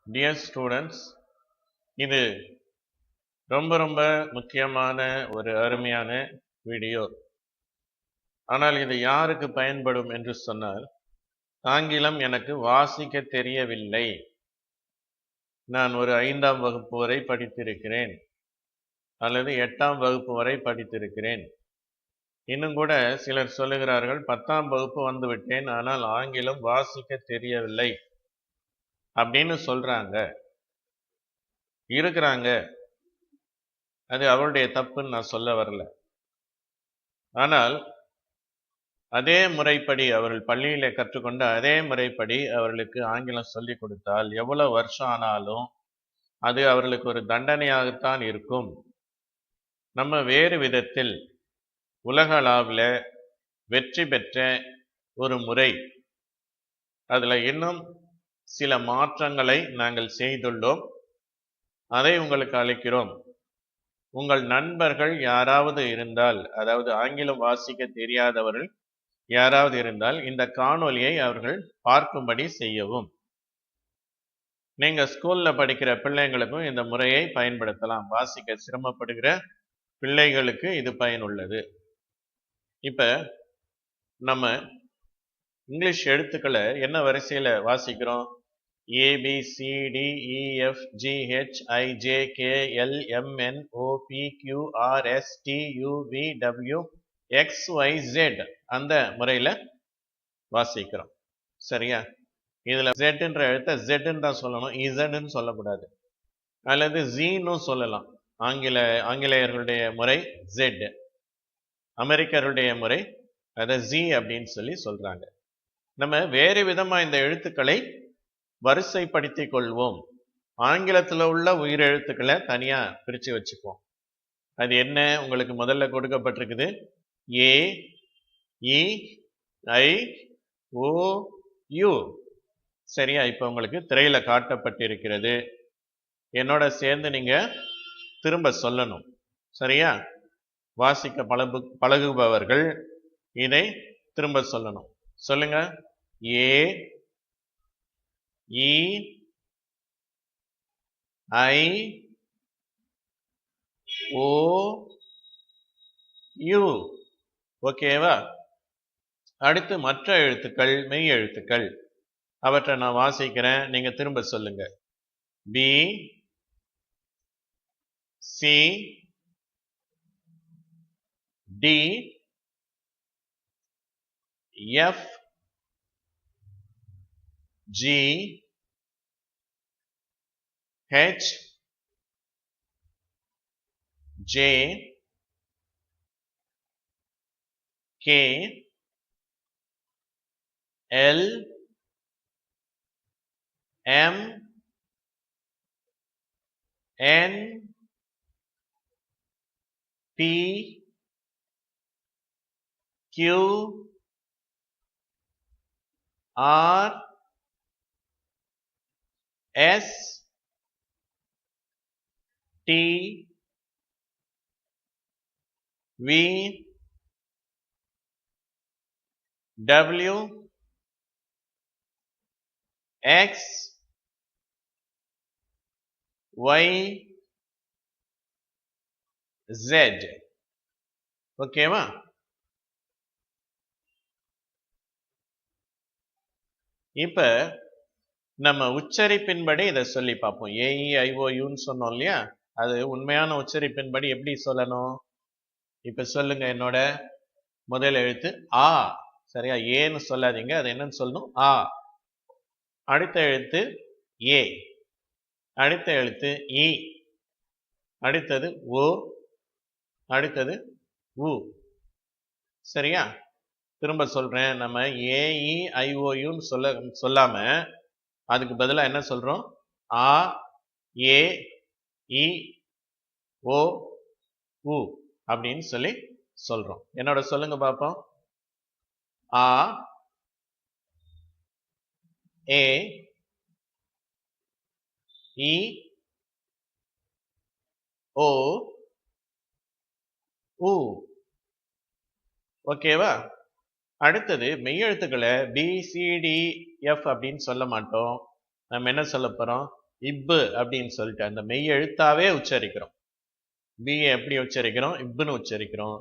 Dear students, இது ரொம்ப முக்கியமான ஒரு அருமையான வீடியோ. ஆனால் இது யாருக்கு பயன்படும் என்று சொன்னால், ஆங்கிலம் எனக்கு வாசிக்க தெரியவில்லை, நான் ஒரு 5ஆம் வகுப்பு வரை படித்திருக்கிறேன் அல்லது 8ஆம் வகுப்பு வரை படித்திருக்கிறேன், இன்னும் கூட சிலர் சொல்லுகிறார்கள் 10ஆம் வகுப்பு வந்துவிட்டேன், ஆனால் ஆங்கிலம் வாசிக்க தெரியவில்லை அப்படின்னு சொல்றாங்க, இருக்கிறாங்க. அது அவருடைய தப்புன்னு நான் சொல்ல வரல. ஆனால் அதே முறைப்படி அவர்கள் பள்ளியிலே கற்றுக்கொண்ட அதே முறைப்படி அவர்களுக்கு ஆங்கிலம் சொல்லிக் கொடுத்தால் எவ்வளவு வருஷம் ஆனாலும் அது அவர்களுக்கு ஒரு தண்டனையாகத்தான் இருக்கும். நம்ம வேறு விதத்தில் உலக அளவில் வெற்றி பெற்ற ஒரு முறை, அதுல இன்னும் சில மாற்றங்களை நாங்கள் செய்துள்ளோம், அதை உங்களுக்கு அளிக்கிறோம். உங்கள் நண்பர்கள் யாராவது இருந்தால், அதாவது ஆங்கிலம் வாசிக்க தெரியாதவர்கள் யாராவது இருந்தால் இந்த காணொலியை அவர்கள் பார்க்கும்படி செய்யவும். நீங்க ஸ்கூல்ல படிக்கிற பிள்ளைங்களுக்கும் இந்த முறையை பயன்படுத்தலாம். வாசிக்க சிரமப்படுகிற பிள்ளைகளுக்கு இது பயனுள்ளது. இப்ப நம்ம இங்கிலீஷ் எழுத்துக்களை என்ன வரிசையில வாசிக்கிறோம்? ABCDEFGHIJKLMNOPQRSTUVWXYZ அந்த முறையில வாசிக்கிறோம், சரியா? இதுல Z-ன்ற எழுத்தை Z-ன்னு தான் சொல்லணும், Z-ன்னு சொல்லக்கூடாது. அல்லது Z-ன்னு சொல்லலாம். ஆங்கிலேயர்களுடைய முறை Z, அமெரிக்கருடைய முறை அதை Z அப்படின்னு சொல்லி சொல்றாங்க. நம்ம வேறு விதமா இந்த எழுத்துக்களை வரிசைப்படுத்திக் கொள்வோம். ஆங்கிலத்தில் உள்ள உயிரெழுத்துக்களை தனியா பிரிச்சு வச்சுக்குவோம். அது என்ன? உங்களுக்கு முதல்ல கொடுக்கப்பட்டிருக்குது A, E, I, O, U. சரியா? இப்ப உங்களுக்கு திரையில காட்டப்பட்டிருக்கிறது. என்னோட சேர்ந்து நீங்க திரும்ப சொல்லணும், சரியா? வாசிக்க பழகுபவர்கள் இதை திரும்ப சொல்லணும். சொல்லுங்க. A, E, I, O, U. ஓகேவா? அடுத்து மற்ற எழுத்துக்கள், மெய் எழுத்துக்கள், அவற்றை நான் வாசிக்கிறேன், நீங்க திரும்ப சொல்லுங்க. B, C, D, F, G, H, J, K, L, M, N, P, Q, R, S, T, V, W, X, Y, Z. ஓகேவா? இப்ப நம்ம உச்சரிப்பின்படி இதை சொல்லி பார்ப்போம். AEIOUன்னு சொன்னோம் இல்லையா? அது உண்மையான உச்சரிப்பின்படி எப்படி சொல்லணும்? இப்ப சொல்லுங்க. என்னோட முதல் எழுத்து ஆ, சரியா? ஏன்னு சொல்லாதீங்க, அது என்னன்னு சொல்லணும்? ஆ. அடுத்த எழுத்து ஏ, அடுத்த எழுத்து இ, அடுத்தது ஓ, அடுத்தது உ. சரியா? திரும்ப சொல்றேன். நம்ம AEIOUன்னு சொல்லாம அதுக்கு பதிலா என்ன சொல்றோம்? ஆ, ஏ, இ, ஓ, உ அப்படின்னு சொல்லி சொல்றோம். என்னோட சொல்லுங்க பாப்போம். ஆ, ஏ, இ, ஓ, உ. ஓகேவா? அடுத்தது மெய்யெழுத்துக்களை BCDF அப்படின்னு சொல்ல மாட்டோம். நம்ம என்ன சொல்ல போறோம்? இப்பு அப்படின்னு சொல்லிட்டு அந்த மெய் எழுத்தாவே உச்சரிக்கிறோம். பிஏ எப்படி உச்சரிக்கிறோம்? இப்புன்னு உச்சரிக்கிறோம்.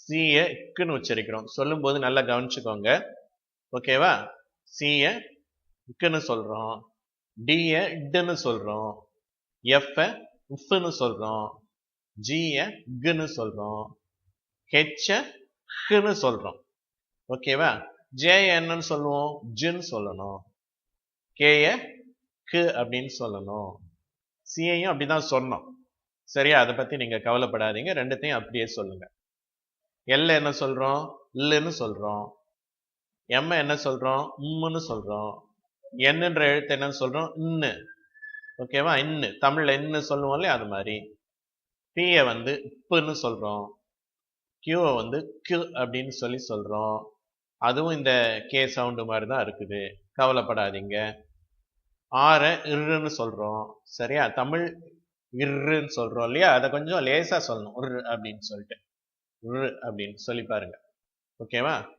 சிஏ இக்குன்னு உச்சரிக்கிறோம். சொல்லும்போது நல்லா கவனிச்சுக்கோங்க. ஓகேவா? சிஏ இக்குன்னு சொல்றோம். டிஏ இட்டுன்னு சொல்றோம். எஃப் உஃப்னு சொல்றோம். ஜிஏ இக்குன்னு சொல்றோம். ஹெச் ஹ்ன்னு சொல்றோம். ஓகேவா? ஜே என்னன்னு சொல்லுவோம்? ஜின்னு சொல்லணும். கேய கு அப்படின்னு சொல்லணும். சியையும் அப்படிதான் சொன்னோம். சரியா? அதை பத்தி நீங்க கவலைப்படாதீங்க. ரெண்டுத்தையும் அப்படியே சொல்லுங்க. எல் என்ன சொல்றோம்? இல்லுன்னு சொல்றோம். எம் என்ன சொல்றோம்? உம்முன்னு சொல்றோம். என்னன்ற எழுத்து என்னன்னு சொல்றோம்? இன்னு. ஓகேவா? இன்னு. தமிழ்ல இன்னு சொல்லுவோம் இல்லையா? அது மாதிரி. பிய வந்து இப்புன்னு சொல்றோம். கியூவை வந்து கு அப்படின்னு சொல்லி சொல்றோம். அதுவும் இந்த கே சவுண்டு மாதிரி தான் இருக்குது. கவலைப்படாதீங்க. ஆற இர்ன்னு சொல்றோம். சரியா? தமிழ் இர்ன்னு சொல்றோம் இல்லையா? அதை கொஞ்சம் லேசா சொல்லணும். உர் அப்படின்னு சொல்லிட்டு. உர் அப்படின்னு சொல்லி பாருங்க. ஓகேவா?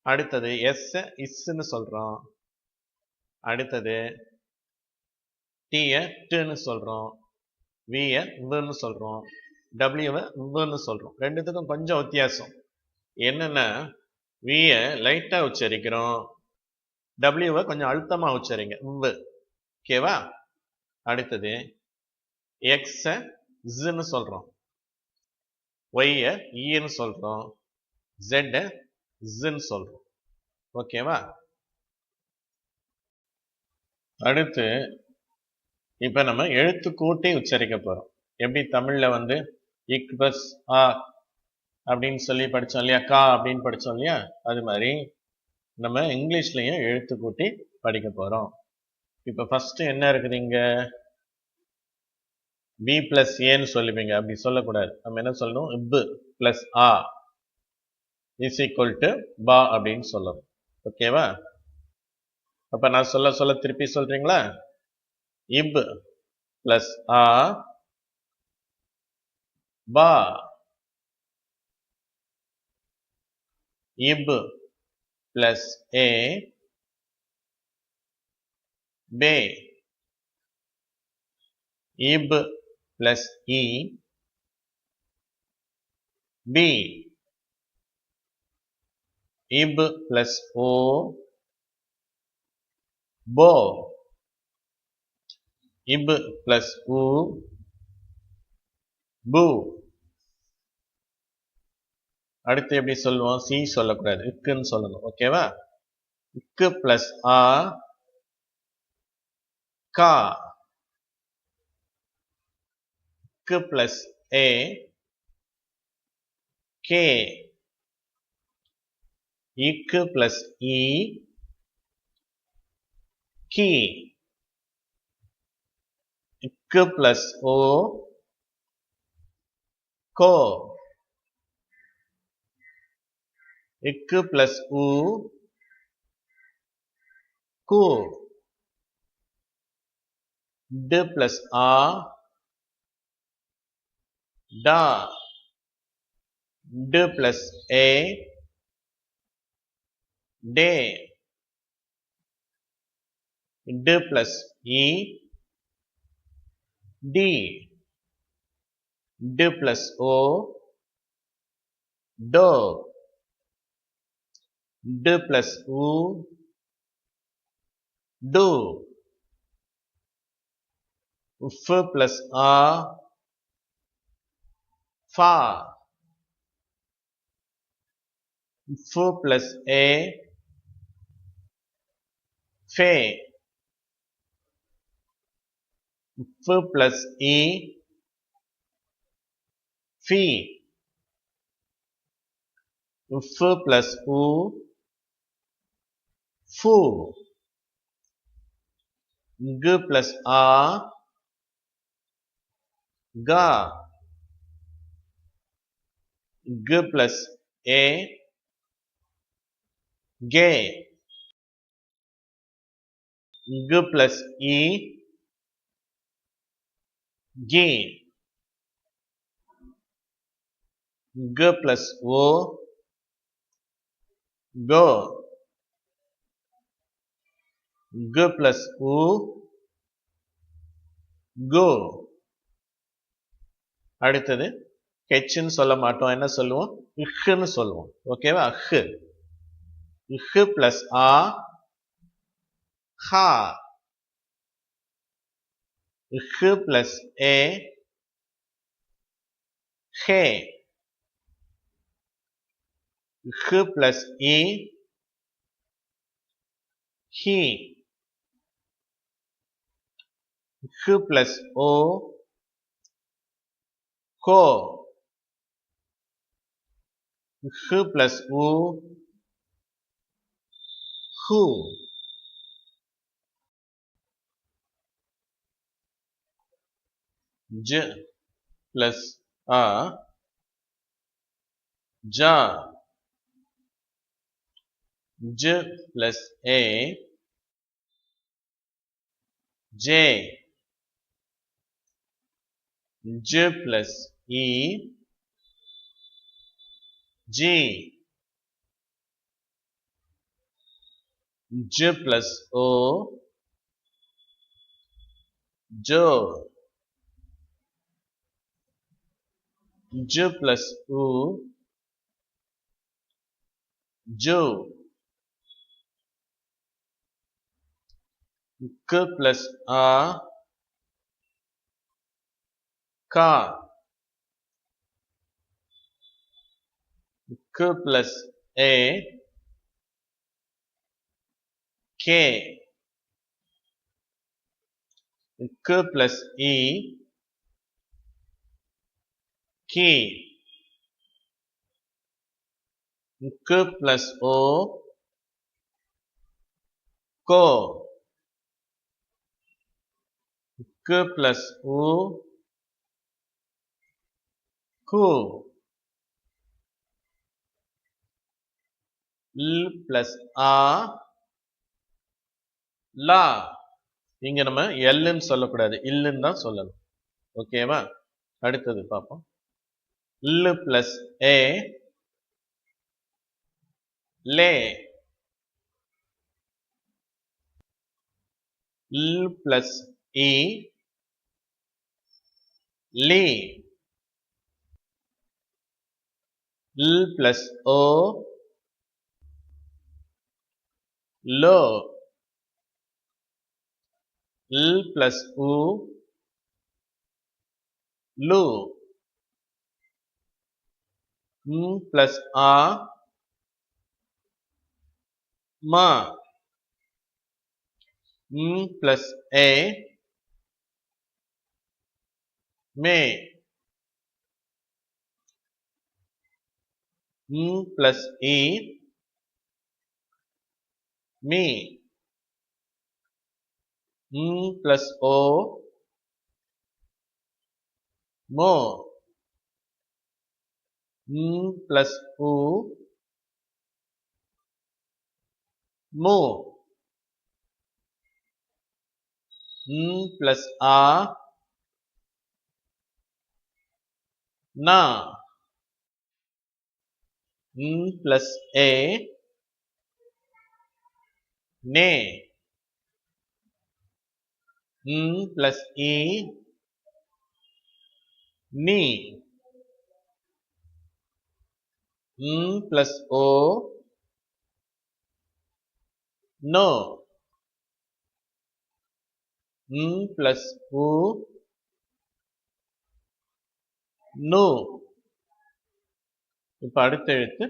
அடுத்தது எஸ் இஸ்ன்னு சொல்றோம். அடுத்தது டிய டுன்னு சொல்றோம். விய வின்னு சொல்றோம். டபிள்யூவை வின்னு சொல்றோம். ரெண்டுத்துக்கும் கொஞ்சம் வித்தியாசம். என்னன்னா விய லைட்டா உச்சரிக்கிறோம். டபிள்யூவை கொஞ்சம் அழுத்தமா உச்சரிங்க. வு. ஓகேவா? அடுத்தது எக்ஸ ன்னு சொல்றோம். ஒய்ய ஈன்னு சொல்றோம். ஜெட் ன்னு சொல்றோம். ஓகேவா? அடுத்து இப்ப நம்ம எழுத்து கூட்டி உச்சரிக்க போறோம். எப்படி தமிழ்ல வந்து இக் பஸ் ஆ அப்படின்னு சொல்லி படிச்சோம் இல்லையா? கா அப்படின்னு படிச்சோம் இல்லையா? அது மாதிரி நம்ம இங்கிலீஷ்லயும் எழுத்து கூட்டி படிக்க போறோம். இப்ப ஃபர்ஸ்ட் என்ன இருக்குது இங்க? பி பிளஸ் ஏன்னு சொல்லுவீங்க. அப்படி சொல்லக்கூடாது. நம்ம என்ன சொல்லணும்? இப்பு பிளஸ் ஆ இஸ் ஈக்குவல் டு பா அப்படின்னு சொல்லணும். ஓகேவா? அப்ப நான் சொல்ல சொல்ல திருப்பி சொல்றீங்களா? இப் பிளஸ் ஆ பா. இப் பிளஸ் ஏ பே. இப் பிளஸ் இ பி. இப் பிளஸ் ஓ போ. இப் பிளஸ் உ பு. அடுத்து எப்படி சொல்லுவோம்? சி சொல்லக்கூடாது. இக்குன்னு சொல்லணும். ஓகேவா? இக்கு பிளஸ் ஆ கா. இக்கு பிளஸ் ஏ கே. இக்கு பிளஸ் இ கி. இக்கு பிளஸ் ஓ கோ. இக்கு பிளஸ் உ கு. டு பிளஸ் ஆ டா. டு பிளஸ் ஏ டே. டு பிளஸ் இ டி. டு பிளஸ் ஓ டோ. டு பிளஸ் உ டு. உஃப் பிளஸ் ஆ ஃபா. உஃப் பிளஸ் ஏ ஃபே. உஃப் பிளஸ் இ ஃபி. உஃப் பிளஸ் உ ஃபு. கு பிளஸ் ஆ கா. கு பிளஸ் ஏ கே. கு பிளஸ் இ கி. கு பிளஸ் ஓ கோ. கு பிளஸ் உ go. அடுத்தது ஹெச்ன்னு சொல்ல மாட்டோம், என்ன சொல்லுவோம், இஹ்ன்னு சொல்லுவோம். ஓகேவா? இஹ் பிளஸ் ஆ, ஹா. இஹ் பிளஸ் ஏ, ஹே. இஹ் பிளஸ் இ, ஹி. இஹ் பிளஸ் ஓ, ஹோ. இஹ் பிளஸ் உ, ஹூ. ஜ பிளஸ் ஆ, ஜா. J plus A, J. J plus E, G. J plus O, Jo. J plus U, Jo. K plus A, Ka. K plus A, K. K plus E, Ki. K plus O, Ko. K plus U, Ku. L plus A, லா. இங்க நம்ம எல்லுன்னு சொல்லக்கூடாது, இல்லுன்னு தான் சொல்லணும். ஓகேவா? அடுத்தது பார்ப்போம். ல் plus A, லே. ல் பிளஸ் இ, லீ. ல் பிளஸ் ஓ, லோ. ல் பிளஸ் உ, லு. ம் பிளஸ் ஆ, மா. ம் பிளஸ் ஏ, மே. ம் பிளஸ் இ, மீ. ம் பிளஸ் ஓ, மோ. ம் பிளஸ் உ, மு. ம் பிளஸ் ஆ, நா. ம் பிளஸ் ஏ, நே. ம் பிளஸ் இ, நீ. ம் பிளஸ் ஓ, நோ. ம் பிளஸ் உ, நு. இப்ப அடுத்த எழுத்து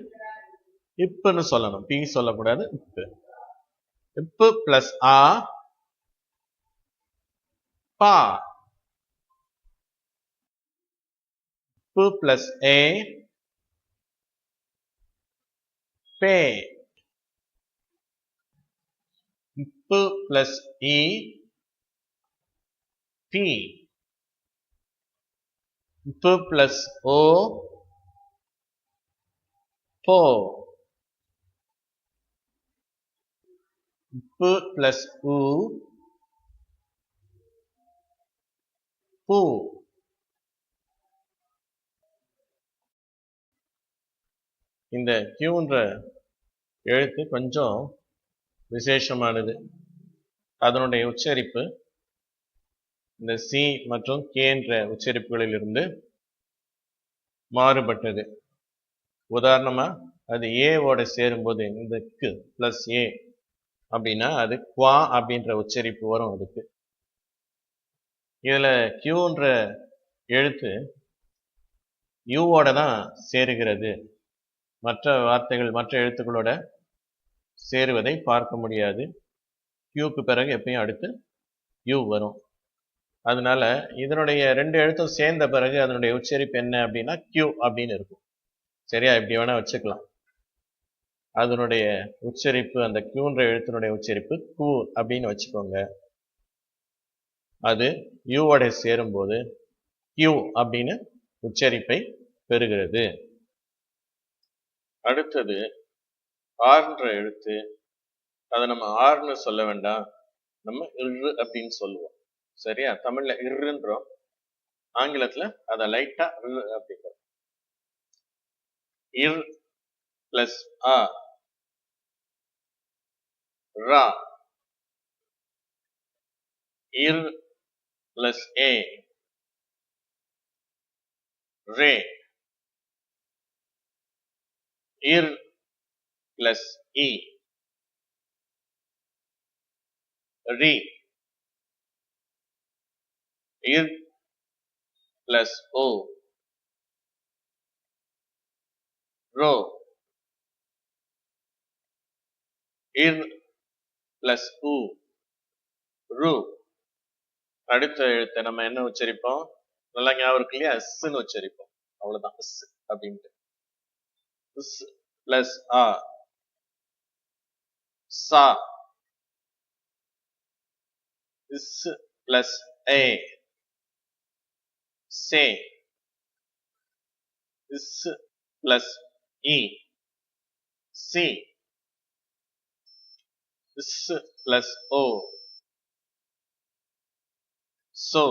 இப்புன்னு சொல்லணும், பி சொல்லக்கூடாது, இப்பு. இப்பு பிளஸ் ஆ, பா. இப்பு பிளஸ் ஏ, பே. இப்பு பிளஸ் இ, பி. இப்பு பிளஸ் ஓ, போ. இப்பு பிளஸ் உ, பூ. இந்த கியூன்ற எழுத்து கொஞ்சம் விசேஷமானது. அதனுடைய உச்சரிப்பு இந்த சி மற்றும் கே என்ற உச்சரிப்புகளில் இருந்து மாறுபட்டது. உதாரணமா அது ஏவோட சேரும்போது இந்த கு பிளஸ் ஏ அப்படின்னா அது குவா அப்படின்ற உச்சரிப்பு வரும் அதுக்கு. இதுல கியூன்ற எழுத்து யூவோட தான் சேருகிறது. மற்ற வார்த்தைகள் மற்ற எழுத்துக்களோட சேருவதை பார்க்க முடியாது. கியூக்கு பிறகு எப்பயும் அடுத்து யூ வரும். அதனால இதனுடைய ரெண்டு எழுத்தும் சேர்ந்த பிறகு அதனுடைய உச்சரிப்பு என்ன அப்படின்னா கியூ அப்படின்னு இருக்கும். சரியா, இப்படி வேணா வச்சுக்கலாம். அதனுடைய உச்சரிப்பு அந்த கியூன்ற எழுத்தினுடைய உச்சரிப்பு கூ அப்படின்னு வச்சுக்கோங்க. அது யூவோட சேரும்போது கியூ அப்படின்னு உச்சரிப்பை பெறுகிறது. அடுத்தது ஆர்ன்ற எழுத்து. அதை நம்ம ஆர்னு சொல்ல வேண்டாம், நம்ம இரு அப்படின்னு சொல்லுவோம். சரியா, தமிழ்ல இருன்றோம், ஆங்கிலத்துல அதை லைட்டா இரு அப்படிங்கிறோம். இர் பிளஸ் ஆ, ரா. இர் பிளஸ் ஏ, ரே. இர் பிளஸ் இ, ரி. இர் பிளஸ் ஓ, ரோ. இர் பிளஸ் உ, ரு. அடுத்த எழுத்தை நம்ம என்ன உச்சரிப்போம்? நல்லா ஞாபகம் இருக்கு இல்லையா? எஸ்ன்னு உச்சரிப்போம். அவ்வளவுதான், எஸ் அப்படின்ட்டு. எஸ் பிளஸ் ஆ, சா. இஸ் பிளஸ் ஏ, சே. இஸ் பிளஸ் இ, சி. இஸ் பிளஸ் ஓ, சோ.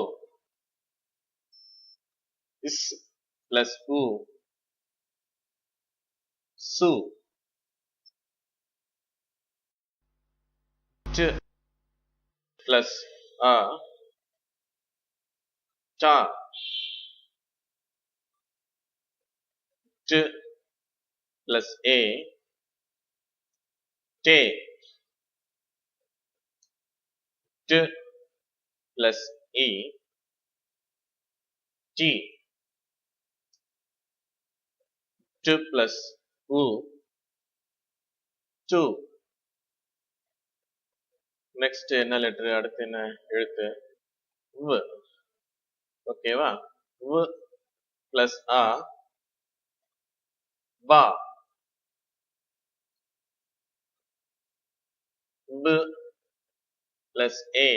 இஸ் பிளஸ் உ, சு. ட் பிளஸ் ஆ, டா. ட் பிளஸ் ஏ, டே. ட் பிளஸ் இ, டி. ட் பிளஸ் உ, டு. நெக்ஸ்ட் என்ன லெட்டர்? அடுத்து என்ன எழுத்து? வ. ஓகேவா? வ பிளஸ் ஆ, வா. ப பிளஸ் ஏ,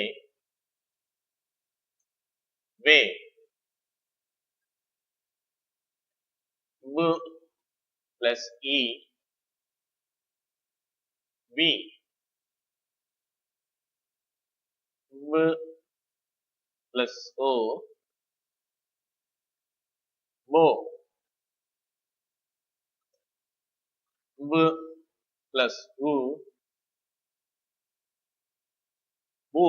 வே. வ பிளஸ் இ, வி. வ பிளஸ் ஓ, வோ. வ பிளஸ் உ, ஊ.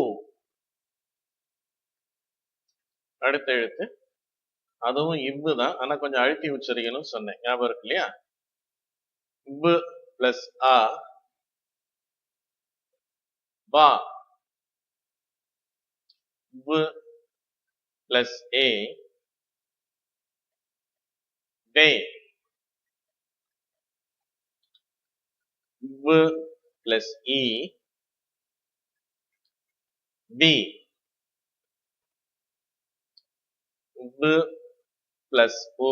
அடுத்த எழுத்து அதுவும் இவ்வு தான், ஆனா கொஞ்சம் அழுத்தி உச்சரிக்கணும்னு சொன்னேன், ஞாபகம் இருக்கு இல்லையா? ப பிளஸ் ஆ, வா. வ பிளஸ் ஏ, வே. வ பிளஸ் இ, வி. வ பிளஸ் ஓ,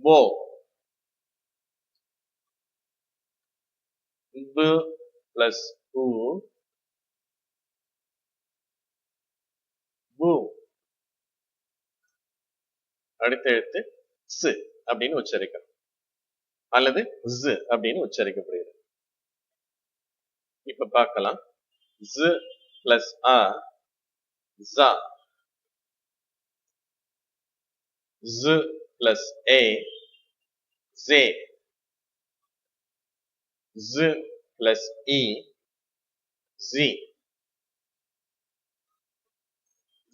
வோ. வ பிளஸ் உ, வு. அடுத்த எழுத்து ஸ் அப்படின்னு உச்சரிக்கணும், அல்லது ஸ் அப்படின்னு உச்சரிக்கப்படுகிறது. இப்ப பார்க்கலாம். ஸ் பிளஸ் ஆ, ஜா. ஸ் பிளஸ் ஏ, ஜே. ஸ் பிளஸ் இ, G.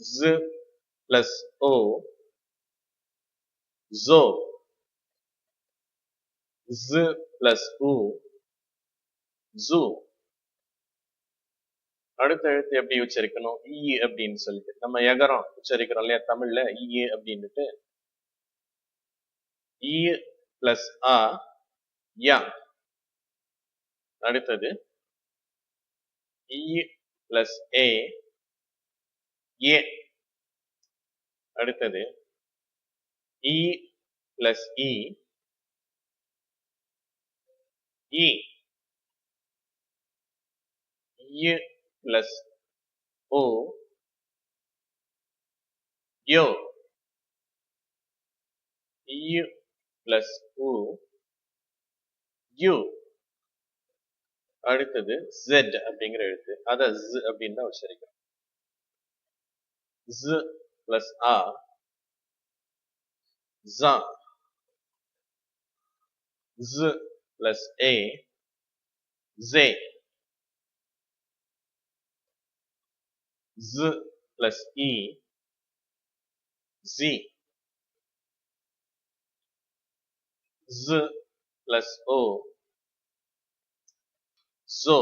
Z plus O, zo. Z plus U, zoo. அடுத்த எழுத்து எப்படி உச்சரிக்கணும்? ஈ அப்படின்னு சொல்லிட்டு நம்ம எகரம் உச்சரிக்கிறோம் இல்லையா தமிழ்ல, ஈ அப்படின்னுட்டு. ஈ பிளஸ் ஆ, யா. அடுத்தது ஈ பிளஸ் ஏ, ஏ. அடுத்தது ஈ பிளஸ் இ, இ. ஈ பிளஸ் ஓ, யோ. ஈ பிளஸ் உ, யூ. அடுத்தது Z அப்படிங்கிற எழுத்து, அத Z அப்படின்னு தான் உச்சரிக்கிறோம். Z பிளஸ் ஆ, ஜா. Z plus A, J. Z plus E, Z. Z plus O, zo.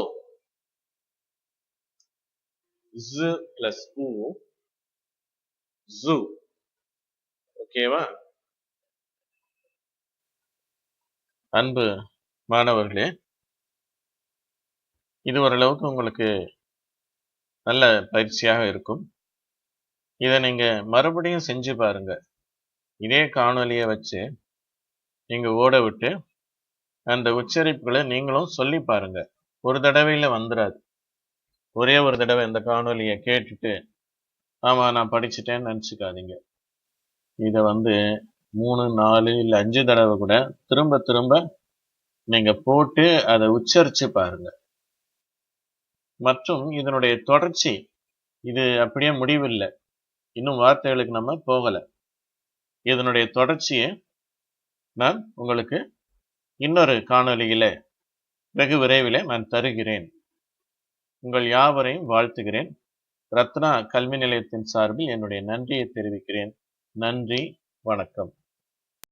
Z plus U, zoo. ஓகேவா? அன்பு மாணவர்களே, இது ஓரளவுக்கு உங்களுக்கு நல்ல பயிற்சியாக இருக்கும். இதை நீங்க மறுபடியும் செஞ்சு பாருங்க. இதே காணொலியை வச்சு நீங்க ஓட விட்டு அந்த உச்சரிப்புகளை நீங்களும் சொல்லி பாருங்க. ஒரு தடவையில வந்துடாது. ஒரே ஒரு தடவை இந்த காணொலியை கேட்டுட்டு ஆமா நான் படிச்சுட்டேன்னு நினச்சிக்காதீங்க. இதை 3, 4 இல்லை 5 தடவை கூட திரும்ப திரும்ப நீங்க போட்டு அதை உச்சரிச்சு பாருங்க. மற்றும் இதனுடைய தொடர்ச்சி, இது அப்படியே முடிவில்லை, இன்னும் வார்த்தைகளுக்கு நம்ம போகல. இதனுடைய தொடர்ச்சியை நான் உங்களுக்கு இன்னொரு காணொலியில வெகு விரைவில் நான் தருகிறேன். உங்கள் யாவரையும் வாழ்த்துகிறேன். ரத்னா கல்வி நிலையத்தின் சார்பில் என்னுடைய நன்றியை தெரிவிக்கிறேன். நன்றி, வணக்கம்.